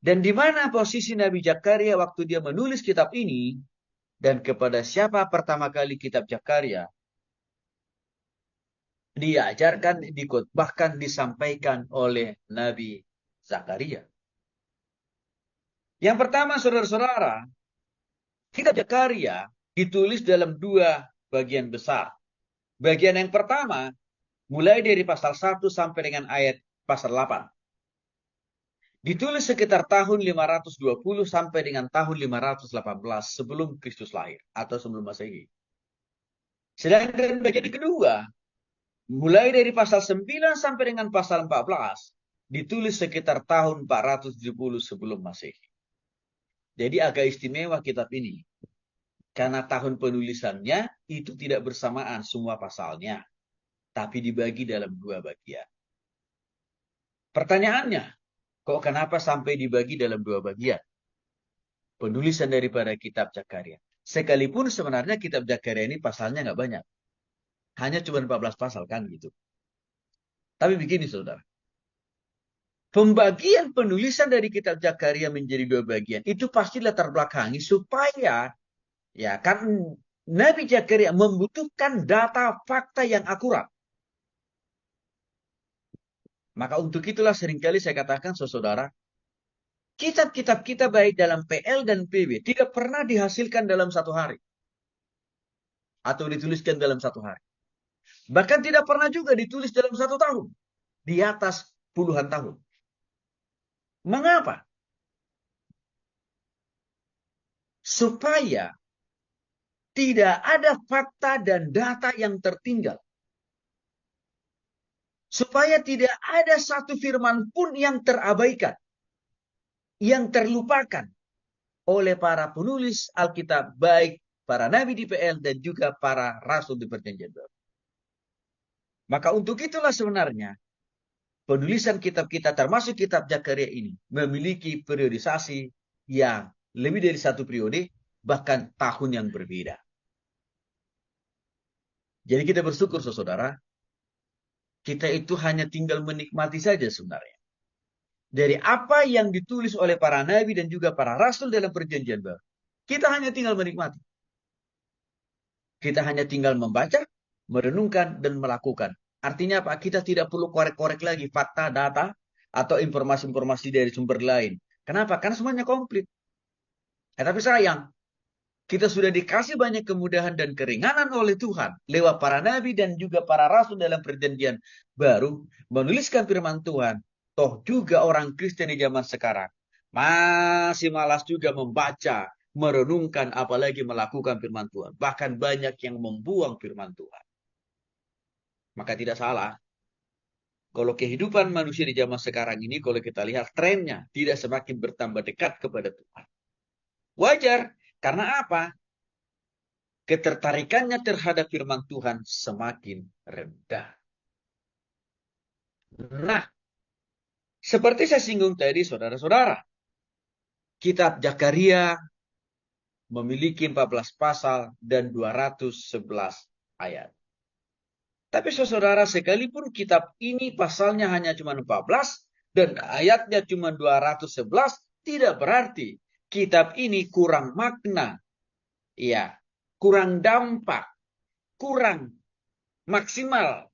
Dan di mana posisi Nabi Zakaria waktu dia menulis kitab ini, dan kepada siapa pertama kali kitab Zakaria diajarkan, bahkan disampaikan oleh Nabi Zakaria. Yang pertama, saudara-saudara, kitab Zakaria ditulis dalam dua bagian besar. Bagian yang pertama, mulai dari pasal 1 sampai dengan ayat pasal 8. Ditulis sekitar tahun 520 sampai dengan tahun 518 sebelum Kristus lahir atau sebelum Masehi. Sedangkan bagian kedua, mulai dari pasal 9 sampai dengan pasal 14, ditulis sekitar tahun 470 sebelum Masehi. Jadi agak istimewa kitab ini. Karena tahun penulisannya itu tidak bersamaan semua pasalnya, tapi dibagi dalam dua bagian. Pertanyaannya, kok kenapa sampai dibagi dalam dua bagian? Penulisan daripada kitab Zakaria. Sekalipun sebenarnya kitab Zakaria ini pasalnya nggak banyak. Hanya cuma 14 pasal kan gitu. Tapi begini saudara. Pembagian penulisan dari kitab Zakaria menjadi dua bagian itu pasti latar belakangi supaya ya kan Nabi Zakaria membutuhkan data fakta yang akurat. Maka untuk itulah seringkali saya katakan saudara, kitab-kitab kita baik dalam PL dan PB tidak pernah dihasilkan dalam satu hari. Atau dituliskan dalam satu hari. Bahkan tidak pernah juga ditulis dalam satu tahun. Di atas puluhan tahun. Mengapa? Supaya tidak ada fakta dan data yang tertinggal. Supaya tidak ada satu firman pun yang terabaikan. Yang terlupakan oleh para penulis Alkitab, baik para nabi di PL dan juga para rasul di Perjanjian Baru. Maka untuk itulah sebenarnya penulisan kitab kita termasuk kitab Zakaria ini memiliki periodisasi yang lebih dari satu periode, bahkan tahun yang berbeda. Jadi kita bersyukur saudara, kita itu hanya tinggal menikmati saja sebenarnya. Dari apa yang ditulis oleh para nabi dan juga para rasul dalam Perjanjian Baru. Kita hanya tinggal menikmati. Kita hanya tinggal membaca, merenungkan, dan melakukan. Artinya apa? Kita tidak perlu korek-korek lagi fakta, data, atau informasi-informasi dari sumber lain. Kenapa? Karena semuanya komplit. Tapi sayang, kita sudah dikasih banyak kemudahan dan keringanan oleh Tuhan lewat para nabi dan juga para rasul dalam Perjanjian Baru menuliskan firman Tuhan. Toh juga orang Kristen di zaman sekarang masih malas juga membaca, merenungkan, apalagi melakukan firman Tuhan. Bahkan banyak yang membuang firman Tuhan. Maka tidak salah kalau kehidupan manusia di zaman sekarang ini, kalau kita lihat trennya tidak semakin bertambah dekat kepada Tuhan. Wajar, karena apa? Ketertarikannya terhadap firman Tuhan semakin rendah. Nah, seperti saya singgung tadi, saudara-saudara, kitab Zakaria memiliki 14 pasal dan 211 ayat. Tapi saudara, sekalipun kitab ini pasalnya hanya cuma 14 dan ayatnya cuma 211, tidak berarti kitab ini kurang makna, ya, kurang dampak, kurang maksimal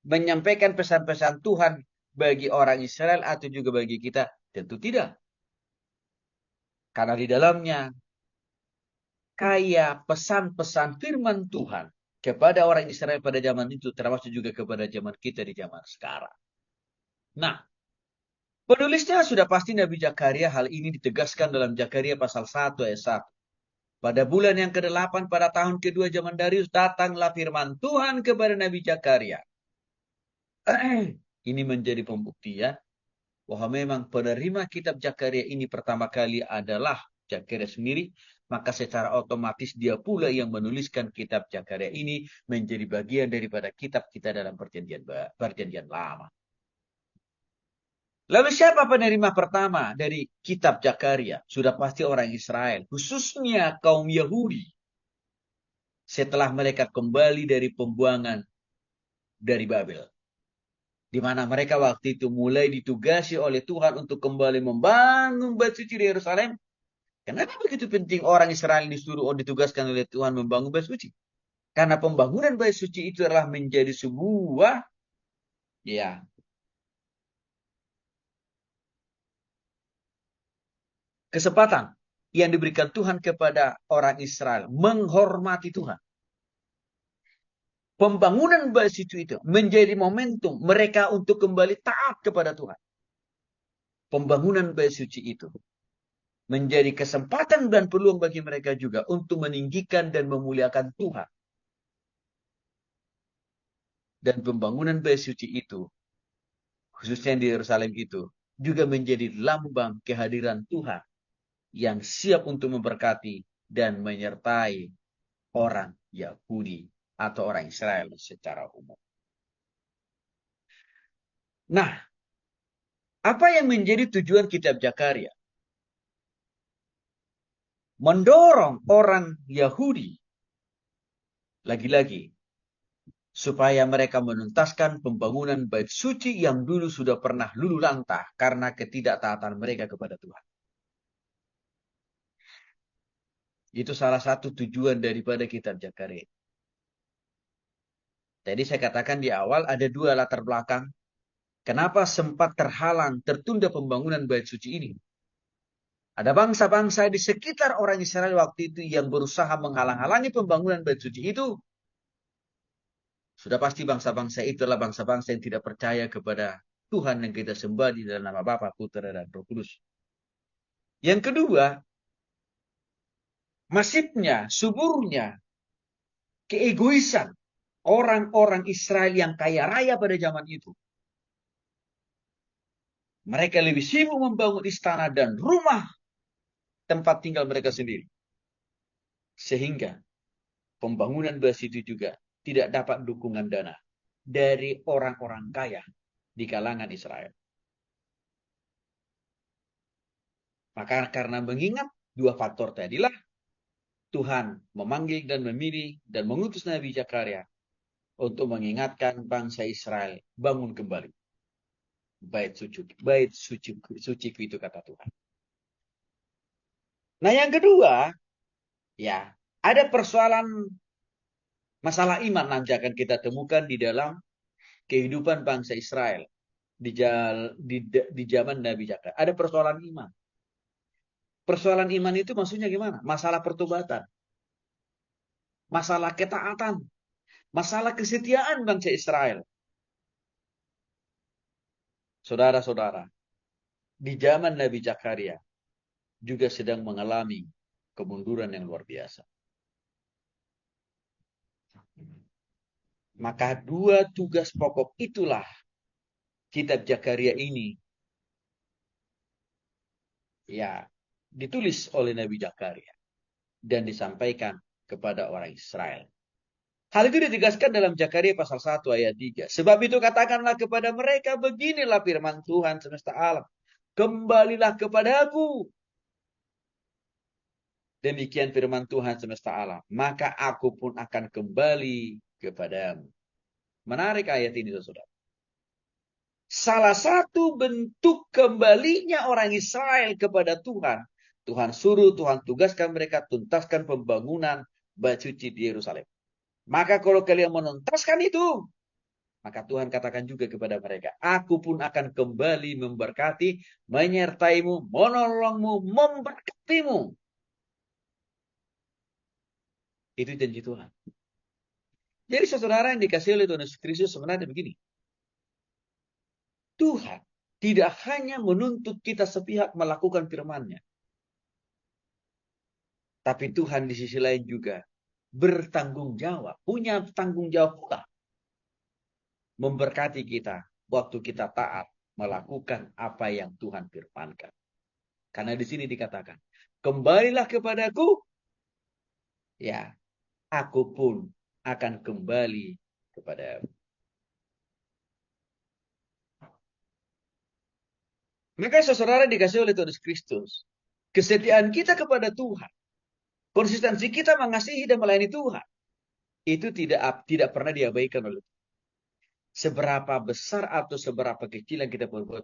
menyampaikan pesan-pesan Tuhan bagi orang Israel atau juga bagi kita? Tentu tidak. Karena di dalamnya kaya pesan-pesan firman Tuhan kepada orang Israel pada zaman itu, termasuk juga kepada zaman kita di zaman sekarang. Nah, penulisnya sudah pasti Nabi Zakaria. Hal ini ditegaskan dalam Zakaria pasal 1 ayat 1. Pada bulan yang ke-8 pada tahun kedua zaman Darius, datanglah firman Tuhan kepada Nabi Zakaria. Ini menjadi pembuktian bahwa memang penerima kitab Zakaria ini pertama kali adalah Zakaria sendiri, maka secara otomatis dia pula yang menuliskan kitab Zakaria ini menjadi bagian daripada kitab kita dalam perjanjian lama. Lalu siapa penerima pertama dari kitab Zakaria? Sudah pasti orang Israel, khususnya kaum Yahudi. Setelah mereka kembali dari pembuangan dari Babel. Di mana mereka waktu itu mulai ditugasi oleh Tuhan untuk kembali membangun bait suci di Yerusalem. Kenapa begitu penting orang Israel disuruh ditugaskan oleh Tuhan membangun bait suci? Karena pembangunan bait suci itu adalah menjadi sebuah ya kesempatan yang diberikan Tuhan kepada orang Israel menghormati Tuhan. Pembangunan bait suci itu menjadi momentum mereka untuk kembali taat kepada Tuhan. Pembangunan bait suci itu menjadi kesempatan dan peluang bagi mereka juga untuk meninggikan dan memuliakan Tuhan. Dan pembangunan bait suci itu, khususnya di Yerusalem itu, juga menjadi lambang kehadiran Tuhan yang siap untuk memberkati dan menyertai orang Yahudi atau orang Israel secara umum. Nah, apa yang menjadi tujuan kitab Zakaria? Mendorong orang Yahudi lagi-lagi supaya mereka menuntaskan pembangunan bait suci yang dulu sudah pernah luluh lantah karena ketidaktaatan mereka kepada Tuhan. Itu salah satu tujuan daripada kitab Zakaria. Jadi saya katakan di awal ada dua latar belakang. Kenapa sempat terhalang, tertunda pembangunan bait suci ini? Ada bangsa-bangsa di sekitar orang Israel waktu itu yang berusaha menghalang-halangi pembangunan bait suci itu. Sudah pasti bangsa-bangsa itu adalah bangsa-bangsa yang tidak percaya kepada Tuhan yang kita sembah di dalam nama Bapa, Putra, dan Roh Kudus. Yang kedua, masifnya, suburnya, keegoisan orang-orang Israel yang kaya raya pada zaman itu. Mereka lebih sibuk membangun istana dan rumah tempat tinggal mereka sendiri. Sehingga pembangunan bait itu juga tidak dapat dukungan dana dari orang-orang kaya di kalangan Israel. Maka karena mengingat dua faktor tadilah, Tuhan memanggil dan memilih dan mengutus Nabi Zakaria untuk mengingatkan bangsa Israel bangun kembali. Bait suci itu kata Tuhan. Nah yang kedua, ya ada persoalan masalah iman nanti akan kita temukan di dalam kehidupan bangsa Israel di zaman Nabi Zakaria. Ada persoalan iman. Persoalan iman itu maksudnya gimana? Masalah pertobatan. Masalah ketaatan. Masalah kesetiaan bangsa Israel. Saudara-saudara, di zaman Nabi Zakaria juga sedang mengalami kemunduran yang luar biasa. Maka dua tugas pokok itulah kitab Zakaria ini ya ditulis oleh Nabi Zakaria dan disampaikan kepada orang Israel. Hal itu ditegaskan dalam Zakaria pasal 1 ayat 3. Sebab itu katakanlah kepada mereka, beginilah firman Tuhan semesta alam. Kembalilah kepadaku. Demikian firman Tuhan semesta alam. Maka aku pun akan kembali kepadamu. Menarik ayat ini, saudara. Salah satu bentuk kembalinya orang Israel kepada Tuhan. Tuhan suruh, Tuhan tugaskan mereka tuntaskan pembangunan bait suci di Yerusalem. Maka kalau kalian menuntaskan itu, maka Tuhan katakan juga kepada mereka, aku pun akan kembali memberkati, menyertaimu, menolongmu, memberkatimu. Itu janji Tuhan. Jadi saudara yang dikasih oleh Tuhan Yesus Kristus sebenarnya begini. Tuhan tidak hanya menuntut kita sepihak melakukan firman-Nya. Tapi Tuhan di sisi lain juga bertanggung jawab, punya tanggung jawab pula. Memberkati kita waktu kita taat melakukan apa yang Tuhan firmankan. Karena di sini dikatakan, kembalilah kepadaku, ya, aku pun akan kembali kepadamu. Maka saudara dikasih oleh Tuhan Yesus Kristus, kesetiaan kita kepada Tuhan, konsistensi kita mengasihi dan melayani Tuhan, itu tidak pernah diabaikan oleh Tuhan. seberapa besar atau seberapa kecil yang kita perbuat